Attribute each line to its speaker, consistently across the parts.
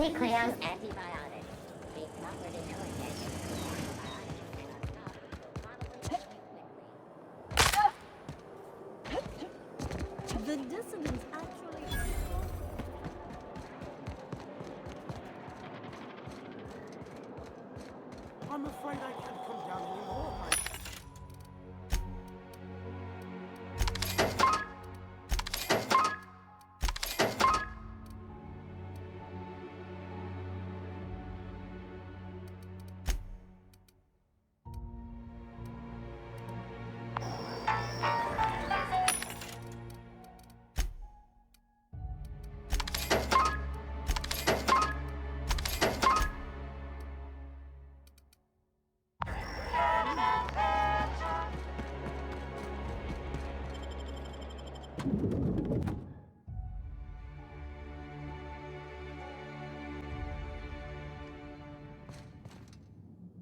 Speaker 1: Anticleon's antibiotic. The property knowing
Speaker 2: The dissonance actually...
Speaker 3: I'm afraid I can't come down anymore.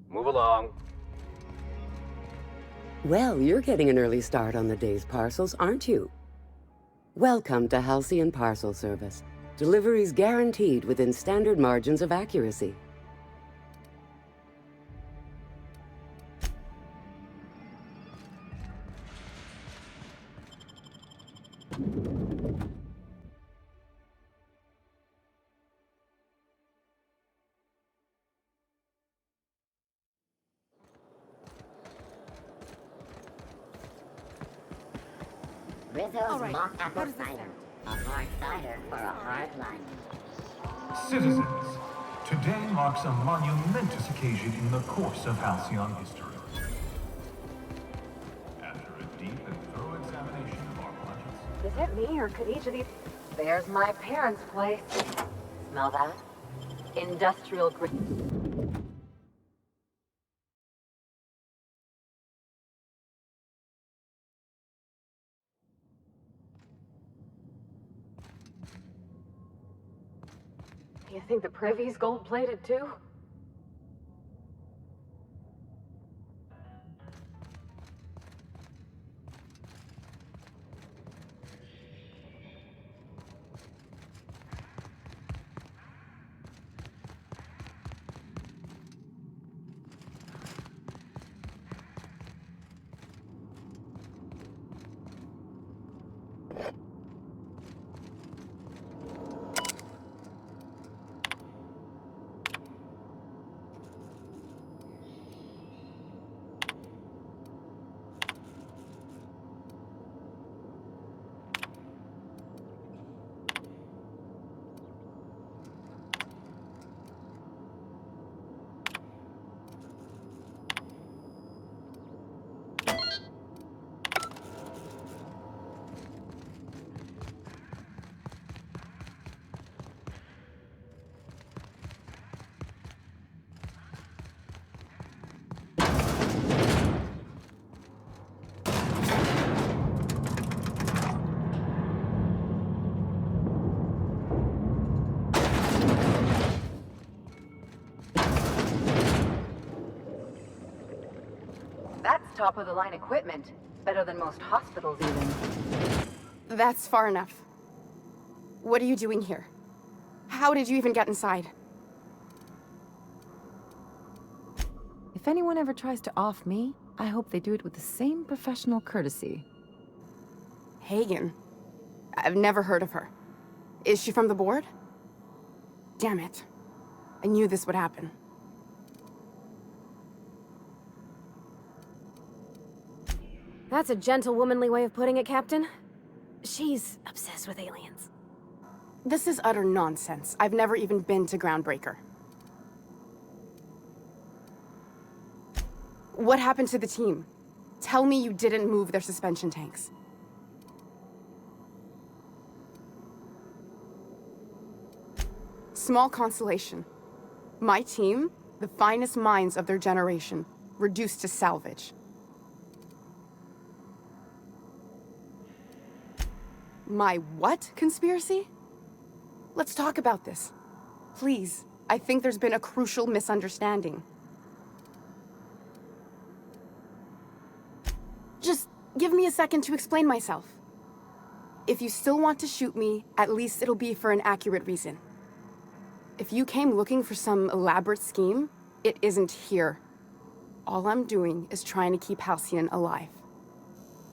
Speaker 4: Move along.
Speaker 5: Well, you're getting an early start on the day's parcels, aren't you? Welcome to Halcyon Parcel Service. Deliveries guaranteed within standard margins of accuracy.
Speaker 1: Rizzo's mock apple cider. A hard cider for a hard life.
Speaker 6: Citizens, today marks a monumentous occasion in the course of Halcyon history. After a deep and thorough examination of our budgets...
Speaker 7: Is it me, or could each of these... There's my parents' place. Smell that? Industrial grade. You think the privy's gold-plated too? That's top-of-the-line equipment. Better than most hospitals, even.
Speaker 8: That's far enough. What are you doing here? How did you even get inside?
Speaker 9: If anyone ever tries to off me, I hope they do it with the same professional courtesy.
Speaker 8: Hagen? I've never heard of her. Is she from the board? Damn it. I knew this would happen.
Speaker 2: That's a gentle, womanly way of putting it, Captain. She's obsessed with aliens.
Speaker 8: This is utter nonsense. I've never even been to Groundbreaker. What happened to the team? Tell me you didn't move their suspension tanks. Small consolation. My team, the finest minds of their generation, reduced to salvage. My what conspiracy? Let's talk about this. Please, I think there's been a crucial misunderstanding. Just give me a second to explain myself. If you still want to shoot me, at least it'll be for an accurate reason. If you came looking for some elaborate scheme, it isn't here. All I'm doing is trying to keep Halcyon alive.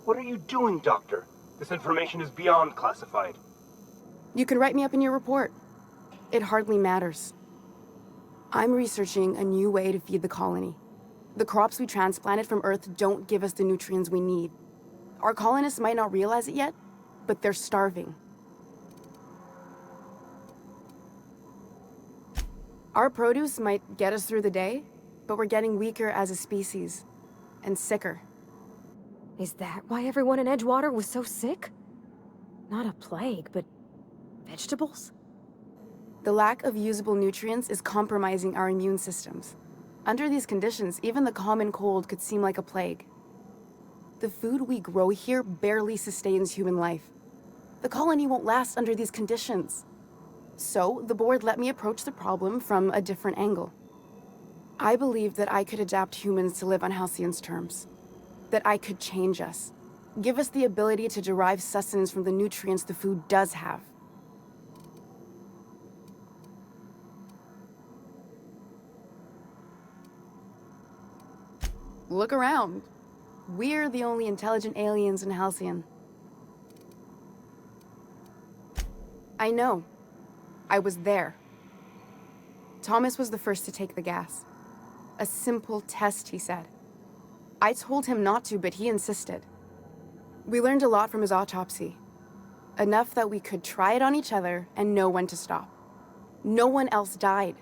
Speaker 10: What are you doing, Doctor? This information is beyond classified.
Speaker 8: You can write me up in your report. It hardly matters. I'm researching a new way to feed the colony. The crops we transplanted from Earth don't give us the nutrients we need. Our colonists might not realize it yet, but they're starving. Our produce might get us through the day, but we're getting weaker as a species, and sicker.
Speaker 2: Is that why everyone in Edgewater was so sick? Not a plague, but vegetables?
Speaker 8: The lack of usable nutrients is compromising our immune systems. Under these conditions, even the common cold could seem like a plague. The food we grow here barely sustains human life. The colony won't last under these conditions. So, the board let me approach the problem from a different angle. I believed that I could adapt humans to live on Halcyon's terms. That I could change us. Give us the ability to derive sustenance from the nutrients the food does have. Look around. We're the only intelligent aliens in Halcyon. I know. I was there. Thomas was the first to take the gas. A simple test, he said. I told him not to, but he insisted. We learned a lot from his autopsy. Enough that we could try it on each other and know when to stop. No one else died.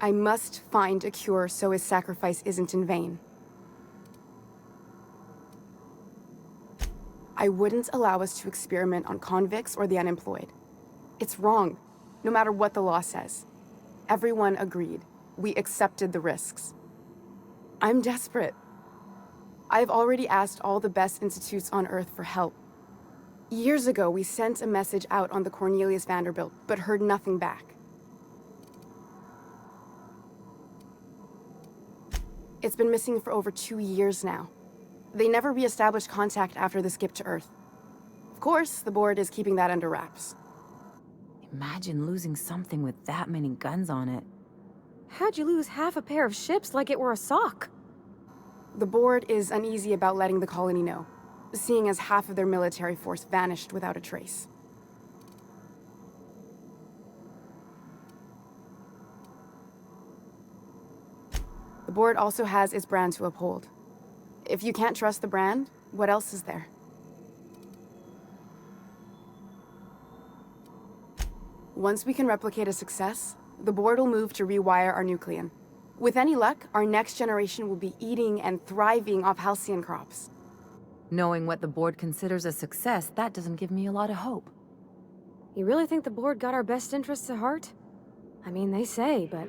Speaker 8: I must find a cure so his sacrifice isn't in vain. I wouldn't allow us to experiment on convicts or the unemployed. It's wrong, no matter what the law says. Everyone agreed. We accepted the risks. I'm desperate. I've already asked all the best institutes on Earth for help. Years ago, we sent a message out on the Cornelius Vanderbilt, but heard nothing back. It's been missing for over 2 years now. They never re-established contact after the skip to Earth. Of course, the board is keeping that under wraps.
Speaker 9: Imagine losing something with that many guns on it.
Speaker 2: How'd you lose half a pair of ships like it were a sock?
Speaker 8: The board is uneasy about letting the colony know, seeing as half of their military force vanished without a trace. The board also has its brand to uphold. If you can't trust the brand, what else is there? Once we can replicate a success, the board will move to rewire our nucleon. With any luck, our next generation will be eating and thriving off Halcyon crops.
Speaker 9: Knowing what the board considers a success, that doesn't give me a lot of hope.
Speaker 2: You really think the board got our best interests at heart? I mean, they say, but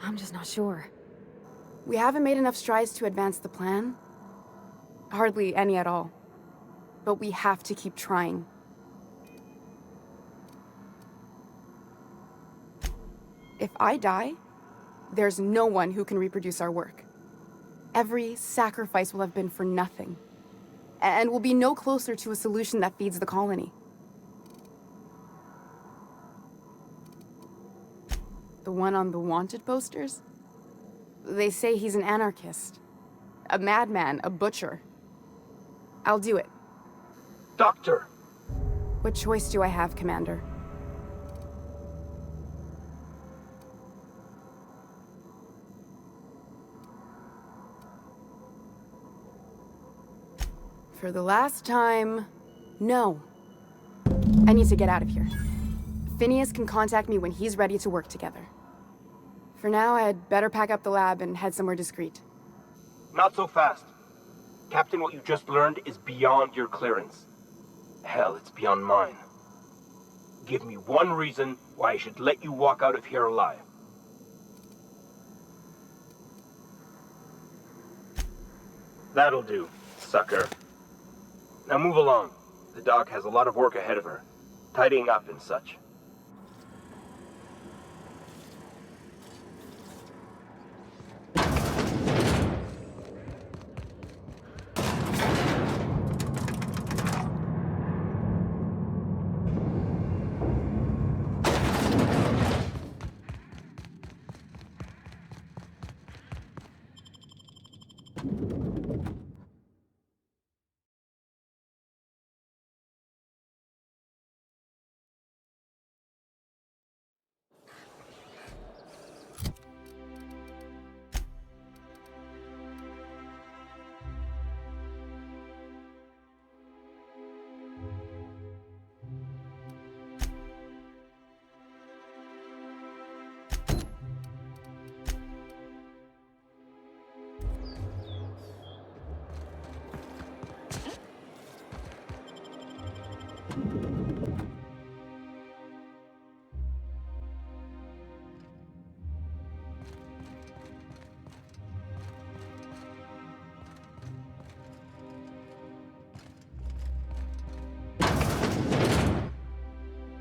Speaker 2: I'm just not sure.
Speaker 8: We haven't made enough strides to advance the plan. Hardly any at all. But we have to keep trying. If I die, there's no one who can reproduce our work. Every sacrifice will have been for nothing. And we'll be no closer to a solution that feeds the colony. The one on the wanted posters? They say he's an anarchist. A madman, a butcher. I'll do it.
Speaker 10: Doctor!
Speaker 8: What choice do I have, Commander? For the last time, no. I need to get out of here. Phineas can contact me when he's ready to work together. For now, I'd better pack up the lab and head somewhere discreet.
Speaker 10: Not so fast. Captain, what you just learned is beyond your clearance. Hell, it's beyond mine. Give me one reason why I should let you walk out of here alive. That'll do, sucker. Now move along. The doc has a lot of work ahead of her. Tidying up and such.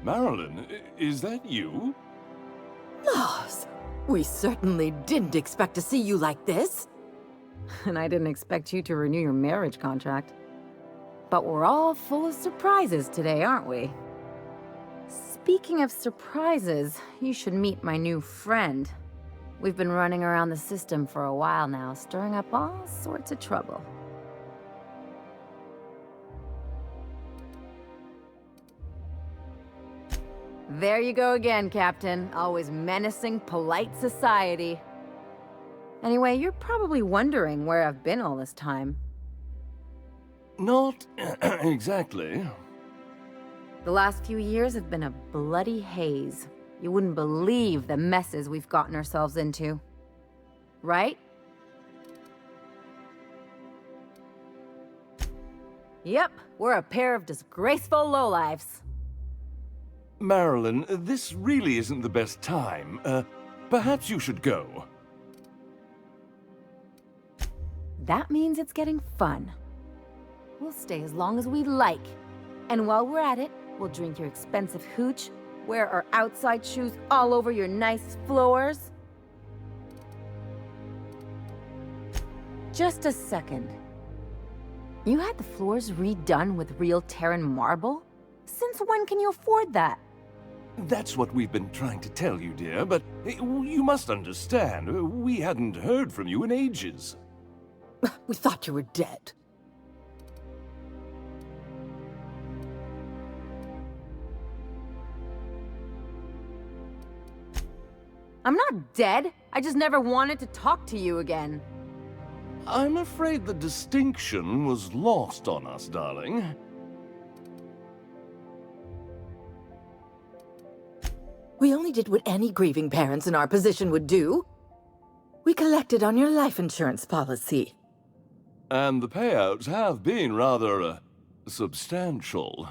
Speaker 11: Marilyn, is that you?
Speaker 9: Loss! We certainly didn't expect to see you like this. And I didn't expect you to renew your marriage contract. But we're all full of surprises today, aren't we? Speaking of surprises, you should meet my new friend. We've been running around the system for a while now, stirring up all sorts of trouble. There you go again, Captain. Always menacing polite society. Anyway, you're probably wondering where I've been all this time.
Speaker 11: Not exactly.
Speaker 9: The last few years have been a bloody haze. You wouldn't believe the messes we've gotten ourselves into. Right? Yep, we're a pair of disgraceful lowlifes.
Speaker 11: Marilyn, this really isn't the best time. Perhaps you should go.
Speaker 9: That means it's getting fun. We'll stay as long as we like. And while we're at it, we'll drink your expensive hooch, wear our outside shoes all over your nice floors. Just a second. You had the floors redone with real Terran marble? Since when can you afford that?
Speaker 11: That's what we've been trying to tell you, dear, but you must understand, we hadn't heard from you in ages.
Speaker 9: We thought you were dead. I'm not dead. I just never wanted to talk to you again.
Speaker 11: I'm afraid the distinction was lost on us, darling.
Speaker 12: We only did what any grieving parents in our position would do. We collected on your life insurance policy.
Speaker 11: And the payouts have been rather, substantial.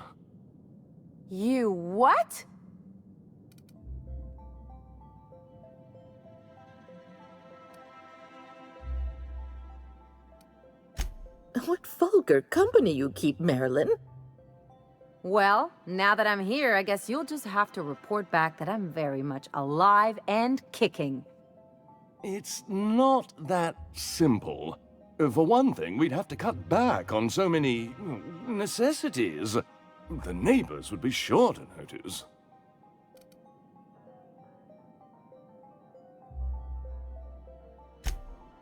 Speaker 9: You what?
Speaker 12: What vulgar company you keep, Marilyn.
Speaker 9: Well, now that I'm here, I guess you'll just have to report back that I'm very much alive and kicking.
Speaker 11: It's not that simple. For one thing, we'd have to cut back on so many necessities. The neighbors would be sure to notice.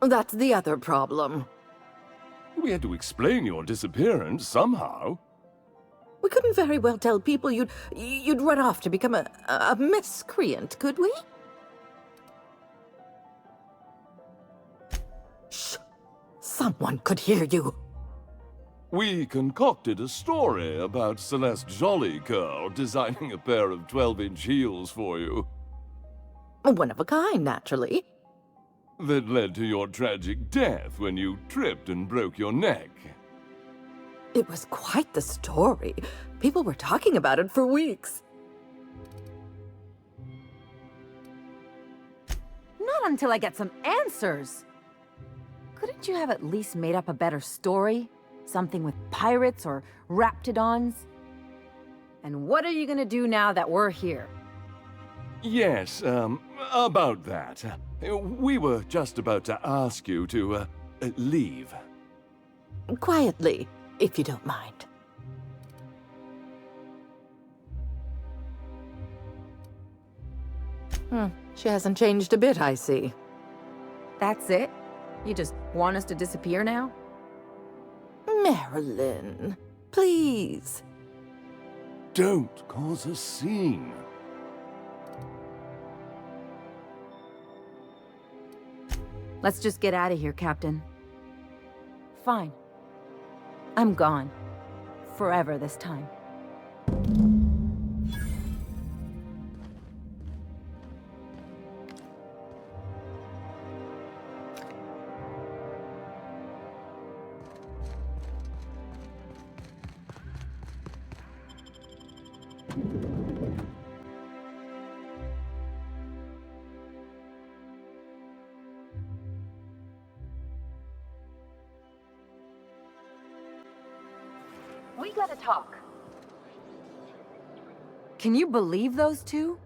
Speaker 12: That's the other problem.
Speaker 11: We had to explain your disappearance somehow.
Speaker 12: We couldn't very well tell people you'd run off to become a miscreant, could we? Shh! Someone could hear you.
Speaker 11: We concocted a story about Celeste Jollycurl designing a pair of 12-inch heels for you.
Speaker 12: One of a kind, naturally.
Speaker 11: That led to your tragic death when you tripped and broke your neck.
Speaker 12: It was quite the story. People were talking about it for weeks.
Speaker 9: Not until I get some answers. Couldn't you have at least made up a better story? Something with pirates or raptidons? And what are you gonna do now that we're here?
Speaker 11: Yes, about that. We were just about to ask you to, leave.
Speaker 12: Quietly, if you don't mind. She hasn't changed a bit, I see.
Speaker 9: That's it? You just want us to disappear now?
Speaker 12: Marilyn, please.
Speaker 11: Don't cause a scene.
Speaker 9: Let's just get out of here, Captain. Fine. I'm gone. Forever this time.
Speaker 7: We gotta talk.
Speaker 9: Can you believe those two?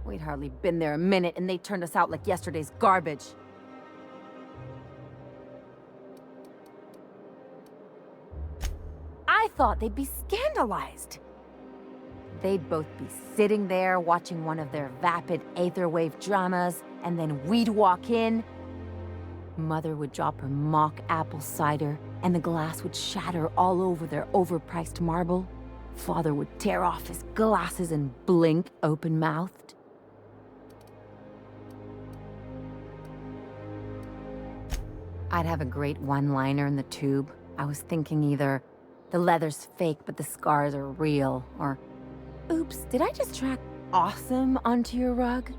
Speaker 9: We'd hardly been there a minute and they turned us out like yesterday's garbage. I thought they'd be scandalized. They'd both be sitting there watching one of their vapid aetherwave dramas, and then we'd walk in. Mother would drop her mock apple cider, and the glass would shatter all over their overpriced marble. Father would tear off his glasses and blink open-mouthed. I'd have a great one-liner in the tube. I was thinking either, the leather's fake but the scars are real, or, oops, did I just track awesome onto your rug?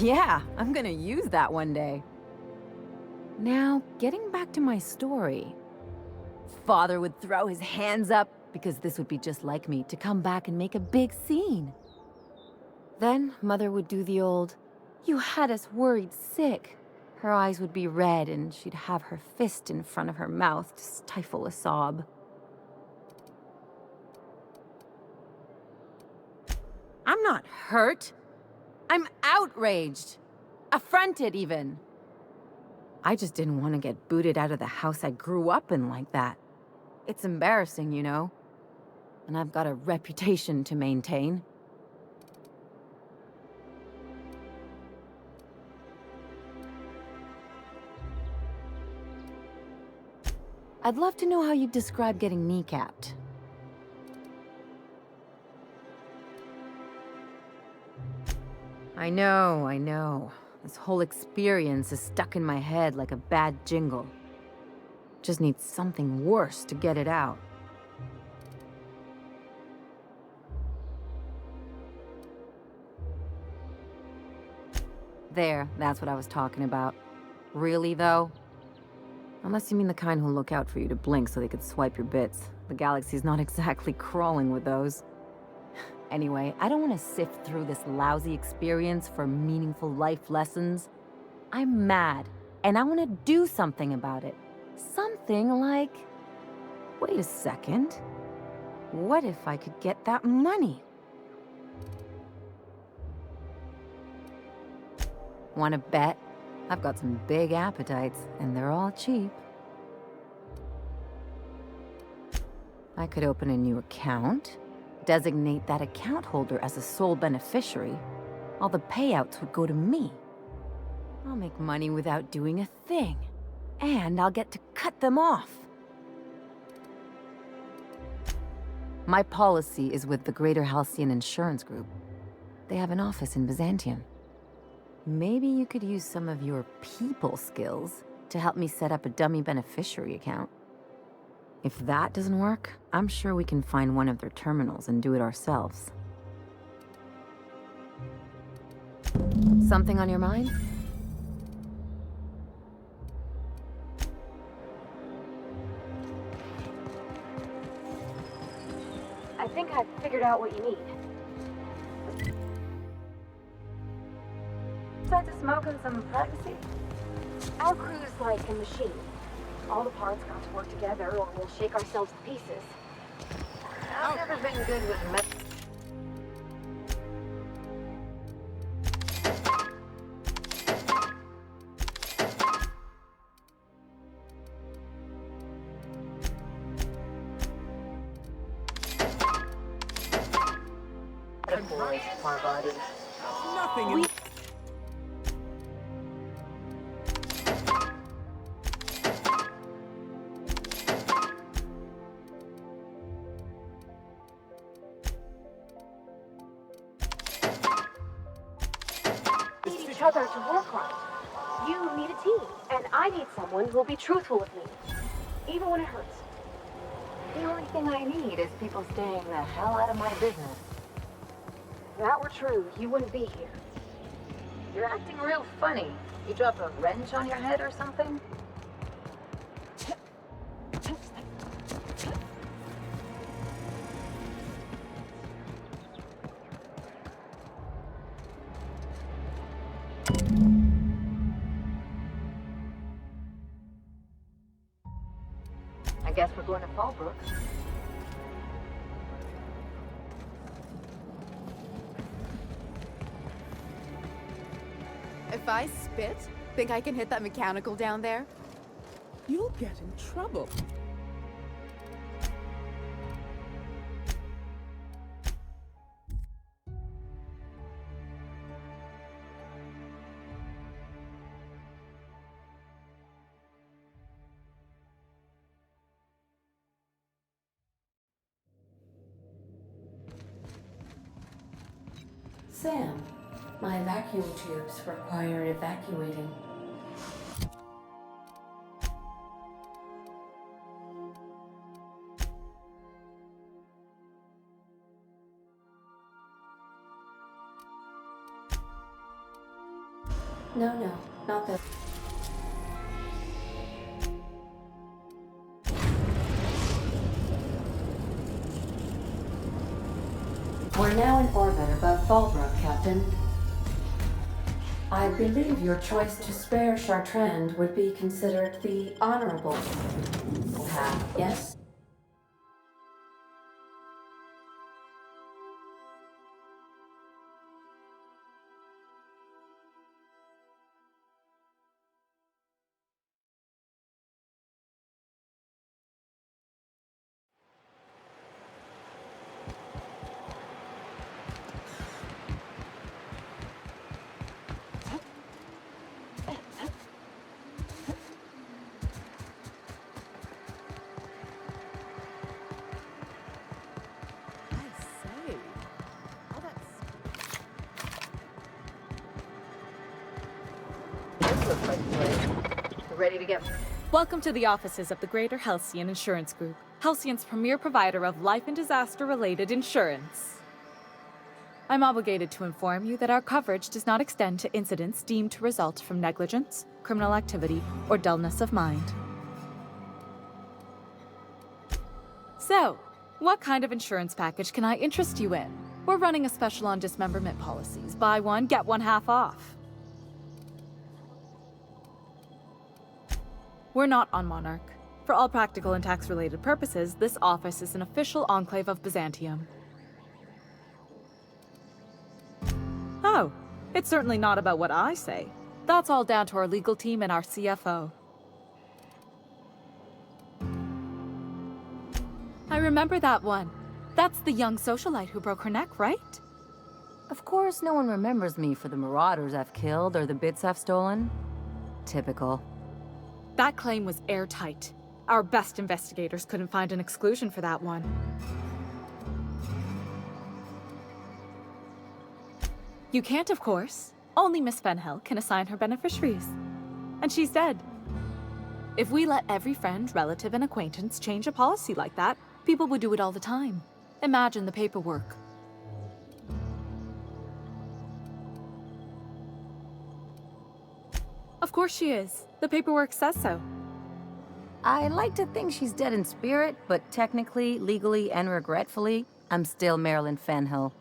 Speaker 9: Yeah, I'm gonna use that one day. Now, getting back to my story. Father would throw his hands up, because this would be just like me, to come back and make a big scene. Then, Mother would do the old, "You had us worried sick." Her eyes would be red, and she'd have her fist in front of her mouth to stifle a sob. I'm not hurt. I'm outraged. Affronted, even. I just didn't want to get booted out of the house I grew up in like that. It's embarrassing, you know. And I've got a reputation to maintain. I'd love to know how you'd describe getting kneecapped. I know. This whole experience is stuck in my head like a bad jingle. Just need something worse to get it out. There, that's what I was talking about. Really, though? Unless you mean the kind who'll look out for you to blink so they could swipe your bits. The galaxy's not exactly crawling with those. Anyway, I don't want to sift through this lousy experience for meaningful life lessons. I'm mad, and I want to do something about it. Something like... Wait a second. What if I could get that money? Want to bet? I've got some big appetites, and they're all cheap. I could open a new account, designate that account holder as a sole beneficiary. All the payouts would go to me. I'll make money without doing a thing. And I'll get to cut them off. My policy is with the Greater Halcyon Insurance Group. They have an office in Byzantium. Maybe you could use some of your people skills to help me set up a dummy beneficiary account. If that doesn't work, I'm sure we can find one of their terminals and do it ourselves. Something on your mind?
Speaker 2: I think I've figured out what you need. Besides a smoke and some privacy? Our crew's like a machine. All the parts got to work together or we'll shake ourselves to pieces. I've never been good with
Speaker 7: metaphors, Parvati.
Speaker 3: Nothing in...
Speaker 2: Need each other to work right. You need a team, and I need someone who'll be truthful with me, even when it hurts.
Speaker 7: The only thing I need is people staying the hell out of my business.
Speaker 2: If that were true, you wouldn't be here.
Speaker 7: You're acting real funny. You dropped a wrench on your head or something? I guess we're going to Fallbrook.
Speaker 8: If I spit, think I can hit that mechanical down there?
Speaker 3: You'll get in trouble.
Speaker 13: Sam, my vacuum tubes require evacuating. No, not this. We're now in orbit above Fallbrook, Captain. I believe your choice to spare Chartrand would be considered the honorable path, yes?
Speaker 7: Looks like a place. Ready to get...
Speaker 14: Welcome to the offices of the Greater Halcyon Insurance Group, Halcyon's premier provider of life and disaster-related insurance. I'm obligated to inform you that our coverage does not extend to incidents deemed to result from negligence, criminal activity, or dullness of mind. So, what kind of insurance package can I interest you in? We're running a special on dismemberment policies. Buy one, get one half off. We're not on Monarch. For all practical and tax-related purposes, this office is an official enclave of Byzantium. Oh, it's certainly not about what I say. That's all down to our legal team and our CFO. I remember that one. That's the young socialite who broke her neck, right?
Speaker 9: Of course, no one remembers me for the marauders I've killed or the bits I've stolen. Typical.
Speaker 14: That claim was airtight. Our best investigators couldn't find an exclusion for that one. You can't, of course. Only Miss Fenhill can assign her beneficiaries. And she's dead. If we let every friend, relative, and acquaintance change a policy like that, people would do it all the time. Imagine the paperwork. Of course she is. The paperwork says so.
Speaker 9: I like to think she's dead in spirit, but technically, legally, and regretfully, I'm still Marilyn Fenhill.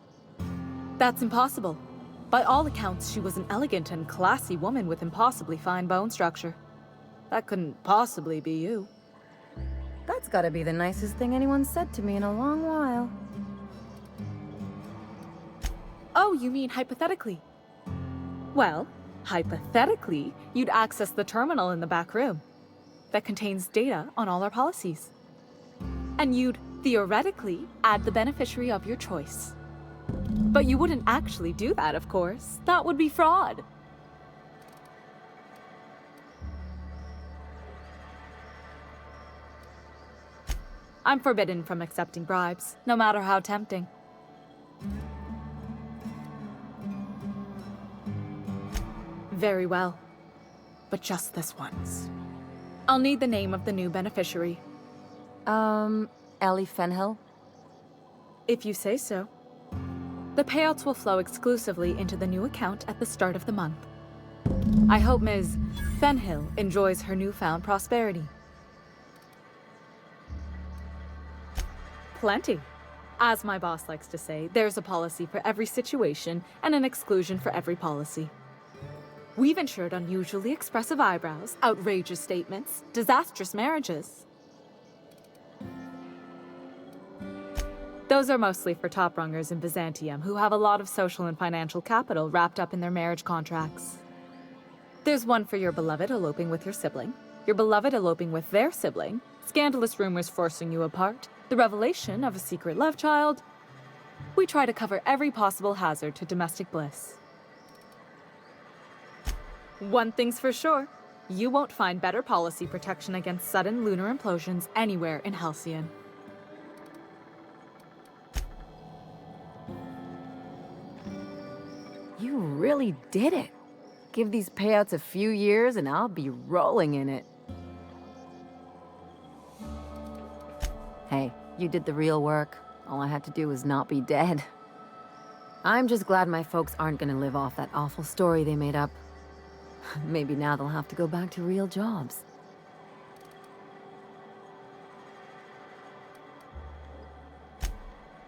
Speaker 14: That's impossible. By all accounts, she was an elegant and classy woman with impossibly fine bone structure. That couldn't possibly be you.
Speaker 9: That's gotta be the nicest thing anyone's said to me in a long while.
Speaker 14: Oh, you mean hypothetically? Well, hypothetically, you'd access the terminal in the back room that contains data on all our policies. And you'd, theoretically, add the beneficiary of your choice. But you wouldn't actually do that, of course. That would be fraud. I'm forbidden from accepting bribes, no matter how tempting. Very well. But just this once. I'll need the name of the new beneficiary.
Speaker 9: Ellie Fenhill?
Speaker 14: If you say so. The payouts will flow exclusively into the new account at the start of the month. I hope Ms. Fenhill enjoys her newfound prosperity. Plenty. As my boss likes to say, there's a policy for every situation and an exclusion for every policy. We've insured unusually expressive eyebrows, outrageous statements, disastrous marriages. Those are mostly for top-rungers in Byzantium who have a lot of social and financial capital wrapped up in their marriage contracts. There's one for your beloved eloping with your sibling, your beloved eloping with their sibling, scandalous rumors forcing you apart, the revelation of a secret love child. We try to cover every possible hazard to domestic bliss. One thing's for sure, you won't find better policy protection against sudden lunar implosions anywhere in Halcyon.
Speaker 9: You really did it. Give these payouts a few years and I'll be rolling in it. Hey, you did the real work. All I had to do was not be dead. I'm just glad my folks aren't gonna live off that awful story they made up. Maybe now they'll have to go back to real jobs.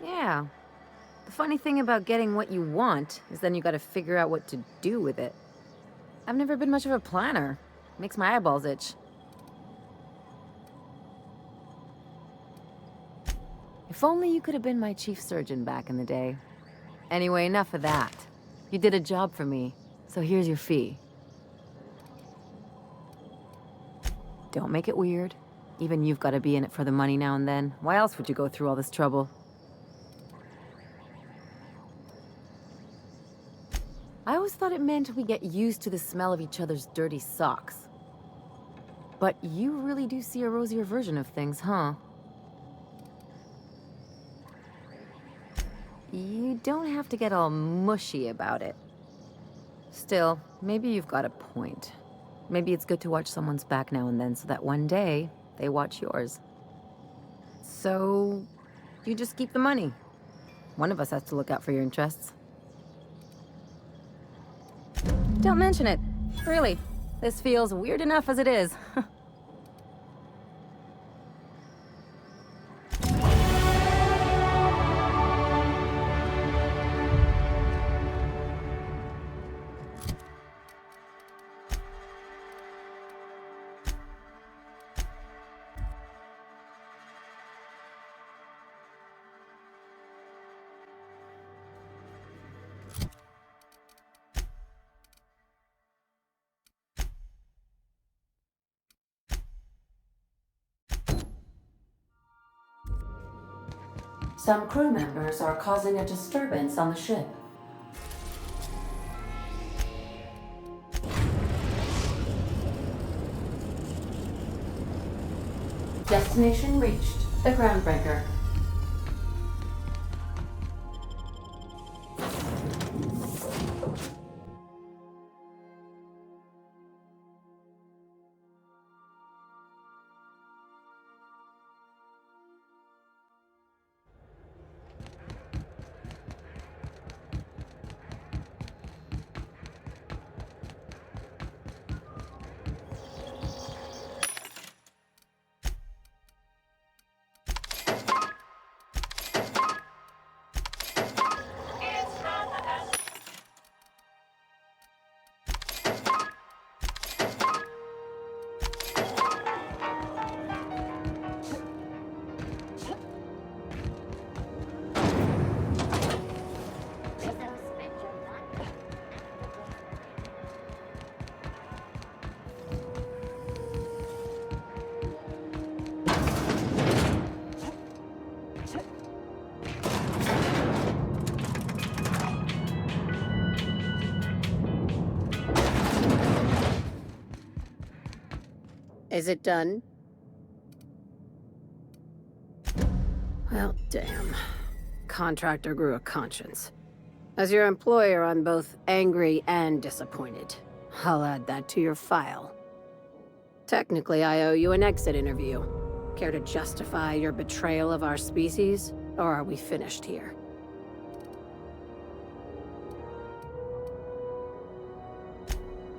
Speaker 9: Yeah. The funny thing about getting what you want is then you gotta figure out what to do with it. I've never been much of a planner. Makes my eyeballs itch. If only you could have been my chief surgeon back in the day. Anyway, enough of that. You did a job for me, so here's your fee. Don't make it weird. Even you've got to be in it for the money now and then. Why else would you go through all this trouble? I always thought it meant we get used to the smell of each other's dirty socks. But you really do see a rosier version of things, huh? You don't have to get all mushy about it. Still, maybe you've got a point. Maybe it's good to watch someone's back now and then so that one day, they watch yours. So, you just keep the money. One of us has to look out for your interests. Don't mention it. Really. This feels weird enough as it is.
Speaker 13: Some crew members are causing a disturbance on the ship. Destination reached. The Groundbreaker.
Speaker 15: Is it done? Well, damn. Contractor grew a conscience. As your employer, I'm both angry and disappointed. I'll add that to your file. Technically, I owe you an exit interview. Care to justify your betrayal of our species, or are we finished here?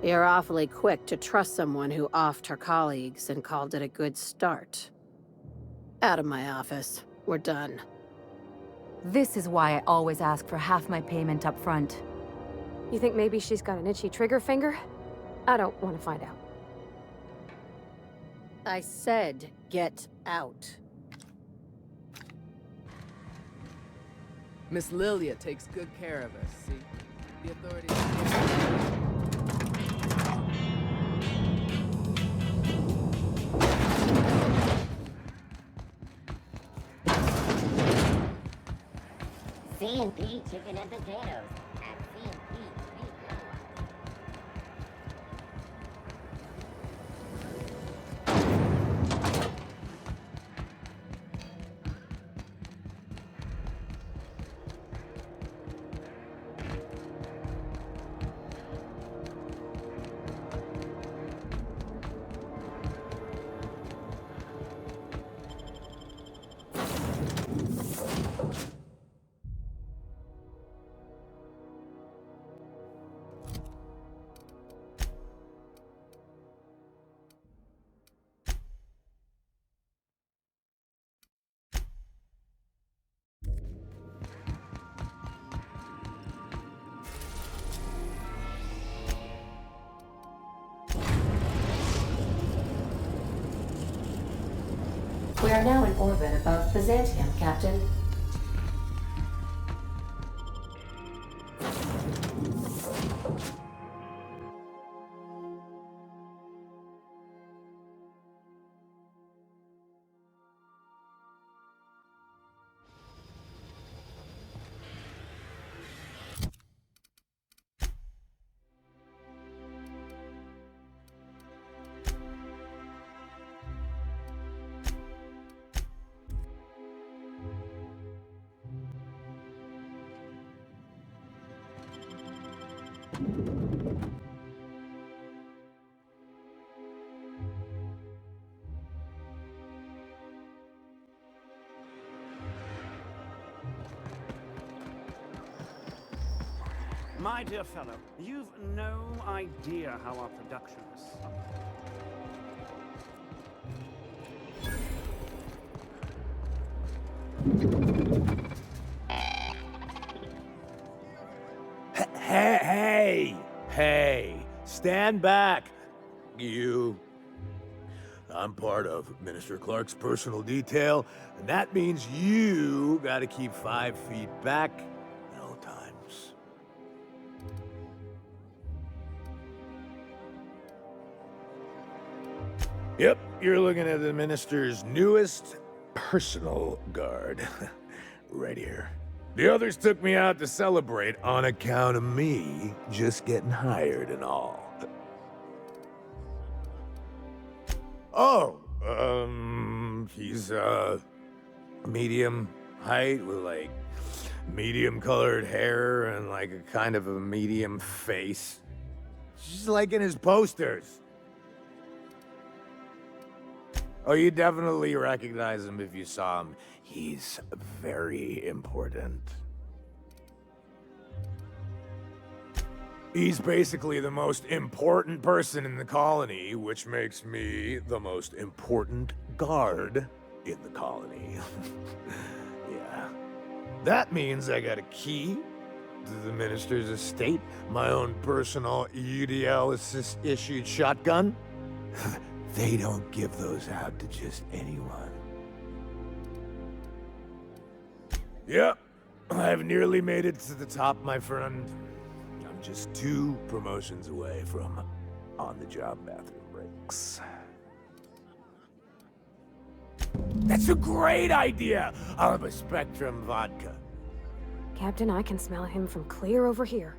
Speaker 15: You're awfully quick to trust someone who offed her colleagues and called it a good start. Out of my office. We're done.
Speaker 9: This is why I always ask for half my payment up front.
Speaker 2: You think maybe she's got an itchy trigger finger? I don't want to find out.
Speaker 15: I said, get out.
Speaker 3: Miss Lilia takes good care of us, see? The authorities...
Speaker 1: C&P chicken and potatoes at C&P.
Speaker 13: We are now in orbit above Byzantium, Captain.
Speaker 16: My dear fellow, you've no idea how our production has suffered.
Speaker 17: Hey, stand back, you. I'm part of Minister Clark's personal detail, and that means you gotta keep 5 feet back at all times. Yep, you're looking at the Minister's newest personal guard. Right here. The others took me out to celebrate on account of me just getting hired and all. Oh, he's, medium height with, like, medium-colored hair and, like, a kind of a medium face. Just like in his posters. Oh, you definitely recognize him if you saw him. He's very important. He's basically the most important person in the colony, which makes me the most important guard in the colony. Yeah. That means I got a key to the minister's estate, my own personal UDL-issued shotgun. They don't give those out to just anyone. Yep, I've nearly made it to the top, my friend. I'm just 2 promotions away from on-the-job bathroom breaks. That's a great idea! I'll have a Spectrum vodka.
Speaker 2: Captain, I can smell him from clear over here.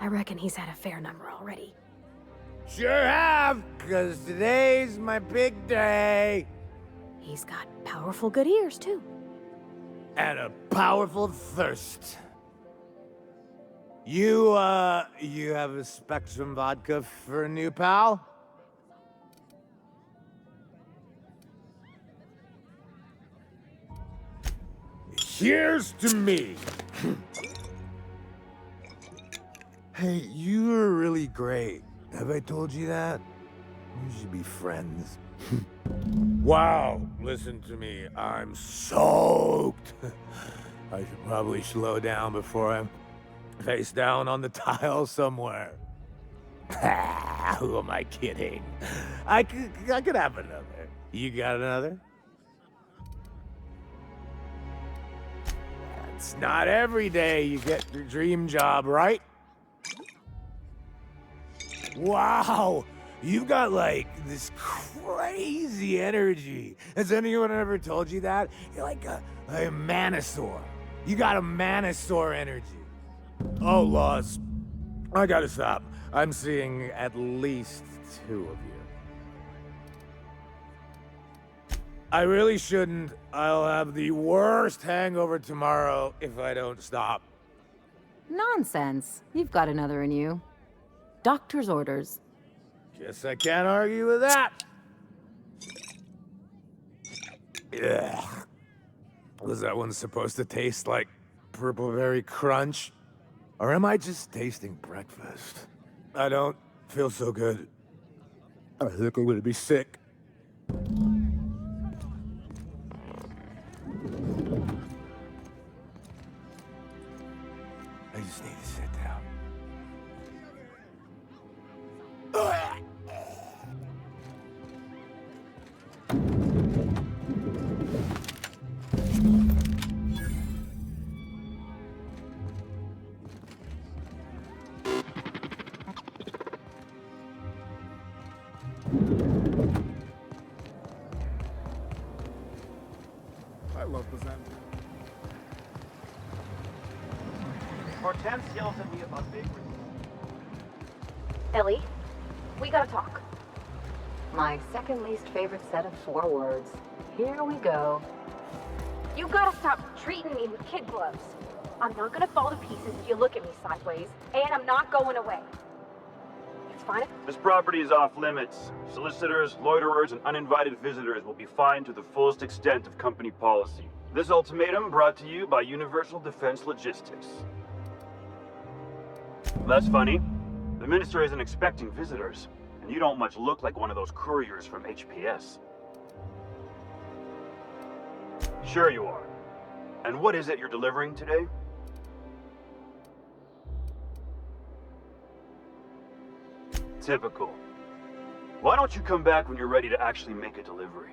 Speaker 2: I reckon he's had a fair number already.
Speaker 17: Sure have, because today's my big day.
Speaker 15: He's got powerful good ears, too.
Speaker 17: And a powerful thirst. You have a Spectrum vodka for a new pal? Here's to me. Hey, you are really great. Have I told you that? We should be friends. Wow, listen to me. I'm soaked. I should probably slow down before I'm face down on the tile somewhere. Who am I kidding? I could have another. You got another? It's not every day you get your dream job, right? Wow, you've got like this crazy energy. Has anyone ever told you that? You're like a manosaur. You got a manosaur energy. Oh, Laws, I gotta stop. I'm seeing at least 2 of you. I really shouldn't. I'll have the worst hangover tomorrow if I don't stop.
Speaker 9: Nonsense. You've got another in you. Doctor's orders.
Speaker 17: Guess I can't argue with that. Ugh. Was that one supposed to taste like Purple Berry Crunch? Or am I just tasting breakfast? I don't feel so good. I think I'm gonna be sick. I just need to sit down.
Speaker 3: I love the Zen.
Speaker 16: Hortense yells at me about bakery.
Speaker 2: Ellie, we gotta talk.
Speaker 7: My second least favorite set of 4 words. Here we go.
Speaker 2: You gotta stop treating me with kid gloves. I'm not gonna fall to pieces if you look at me sideways, and I'm not going away. It's fine.
Speaker 18: This property is off limits. Solicitors, loiterers, and uninvited visitors will be fined to the fullest extent of company policy. This ultimatum brought to you by Universal Defense Logistics. That's funny. The minister isn't expecting visitors, and you don't much look like one of those couriers from HPS. Sure you are. And what is it you're delivering today? Typical. Why don't you come back when you're ready to actually make a delivery?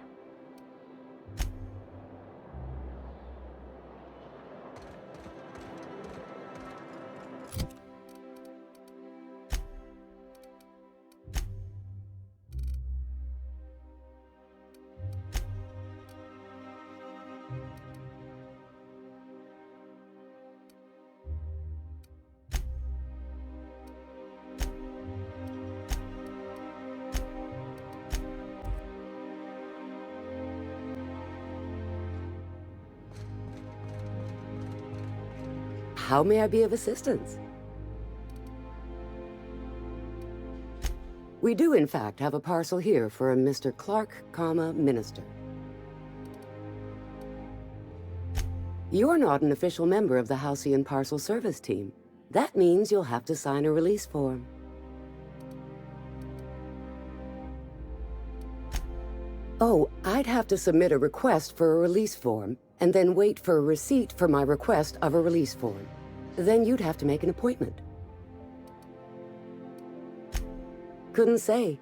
Speaker 5: How may I be of assistance? We do, in fact, have a parcel here for a Mr. Clark, Minister. You're not an official member of the Halcyon Parcel Service team. That means you'll have to sign a release form. Oh, I'd have to submit a request for a release form, and then wait for a receipt for my request of a release form. Then you'd have to make an appointment. Couldn't say.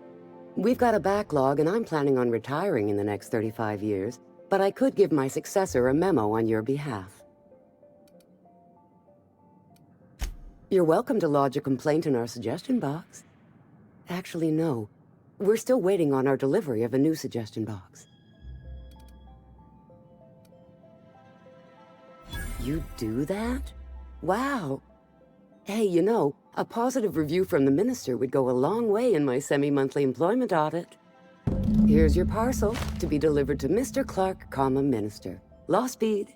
Speaker 5: We've got a backlog, and I'm planning on retiring in the next 35 years, but I could give my successor a memo on your behalf. You're welcome to lodge a complaint in our suggestion box. Actually, no. We're still waiting on our delivery of a new suggestion box. You do that? Wow. Hey, you know, a positive review from the minister would go a long way in my semi-monthly employment audit. Here's your parcel to be delivered to Mr. Clark, comma, Minister. Law speed.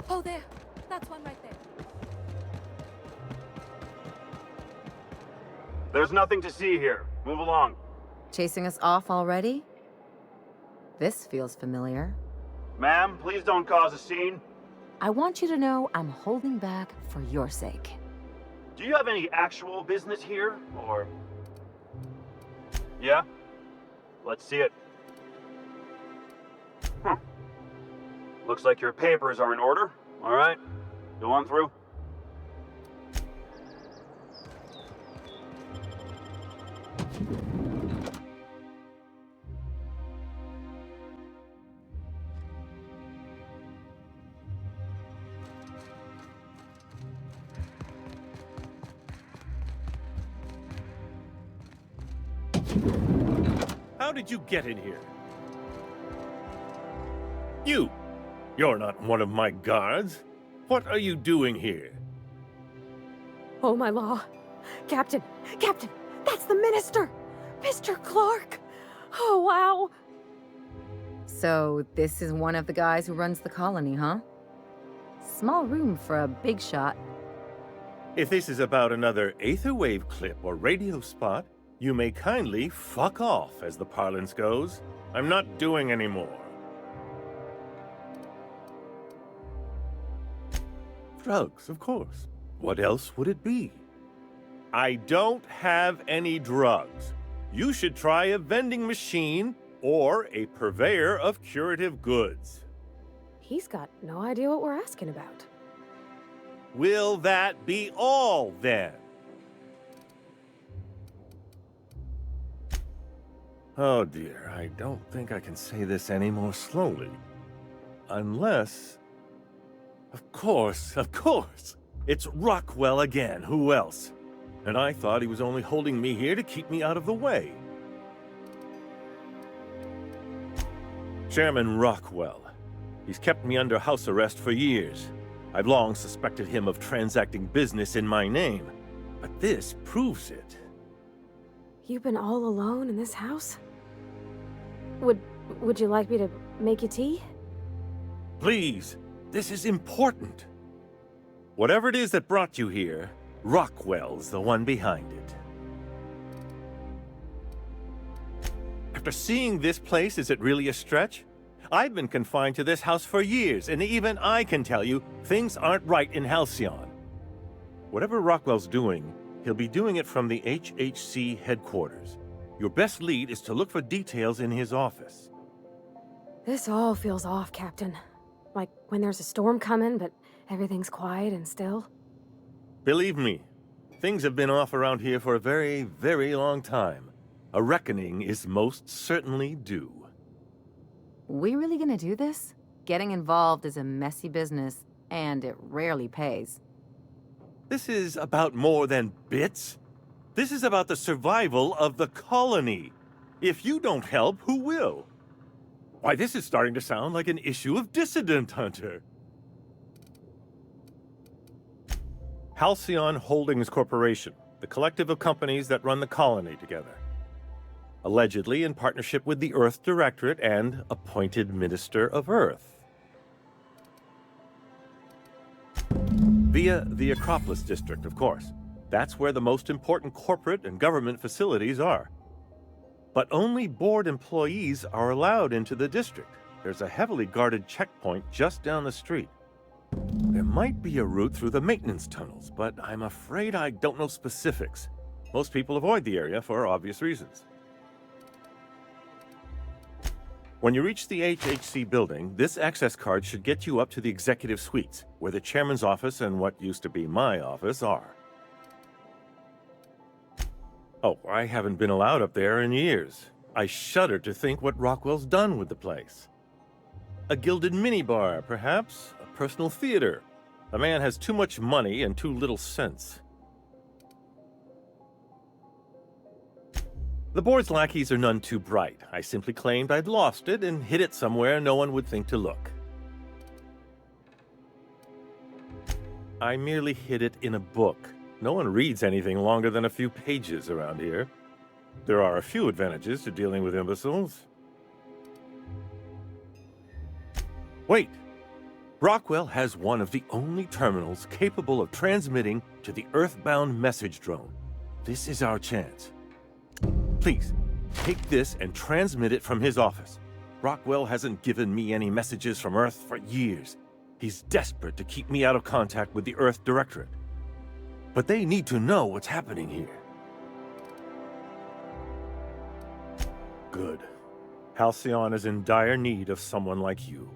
Speaker 14: Oh, there. That's one right there.
Speaker 18: There's nothing to see here. Move along.
Speaker 9: Chasing us off already? This feels familiar.
Speaker 18: Ma'am, please don't cause a scene.
Speaker 9: I want you to know I'm holding back for your sake.
Speaker 18: Do you have any actual business here, or... Yeah? Let's see it. Looks like your papers are in order. All right, go on through.
Speaker 19: How did you get in here? You're not one of my guards. What are you doing here?
Speaker 2: Oh, my law. Captain, that's the minister! Mr. Clark! Oh, wow!
Speaker 9: So, this is one of the guys who runs the colony, huh? Small room for a big shot.
Speaker 19: If this is about another Aetherwave clip or radio spot, you may kindly fuck off, as the parlance goes. I'm not doing any more. Drugs, of course. What else would it be? I don't have any drugs. You should try a vending machine or a purveyor of curative goods.
Speaker 2: He's got no idea what we're asking about.
Speaker 19: Will that be all, then? Oh dear, I don't think I can say this any more slowly. Unless... Of course. It's Rockwell again, who else? And I thought he was only holding me here to keep me out of the way. Chairman Rockwell. He's kept me under house arrest for years. I've long suspected him of transacting business in my name, but this proves it.
Speaker 2: You've been all alone in this house? Would you like me to make you tea?
Speaker 19: Please, this is important. Whatever it is that brought you here, Rockwell's the one behind it. After seeing this place, is it really a stretch? I've been confined to this house for years, and even I can tell you, things aren't right in Halcyon. Whatever Rockwell's doing, he'll be doing it from the HHC headquarters. Your best lead is to look for details in his office.
Speaker 2: This all feels off, Captain. Like when there's a storm coming, but everything's quiet and still.
Speaker 19: Believe me, things have been off around here for a very, very long time. A reckoning is most certainly due.
Speaker 9: We really gonna do this? Getting involved is a messy business, and it rarely pays.
Speaker 19: This is about more than bits. This is about the survival of the colony. If you don't help, who will? Why, this is starting to sound like an issue of Dissident Hunter. Halcyon Holdings Corporation, the collective of companies that run the colony together. Allegedly in partnership with the Earth Directorate and appointed Minister of Earth. Via the Acropolis District, of course. That's where the most important corporate and government facilities are. But only board employees are allowed into the district. There's a heavily guarded checkpoint just down the street. There might be a route through the maintenance tunnels, but I'm afraid I don't know specifics. Most people avoid the area for obvious reasons. When you reach the HHC building, this access card should get you up to the executive suites, where the chairman's office and what used to be my office are. Oh, I haven't been allowed up there in years. I shudder to think what Rockwell's done with the place. A gilded minibar, perhaps? A personal theater? The man has too much money and too little sense. The board's lackeys are none too bright. I simply claimed I'd lost it and hid it somewhere no one would think to look. I merely hid it in a book. No one reads anything longer than a few pages around here. There are a few advantages to dealing with imbeciles. Wait! Rockwell has one of the only terminals capable of transmitting to the Earthbound message drone. This is our chance. Please, take this and transmit it from his office. Rockwell hasn't given me any messages from Earth for years. He's desperate to keep me out of contact with the Earth Directorate. But they need to know what's happening here. Good. Halcyon is in dire need of someone like you.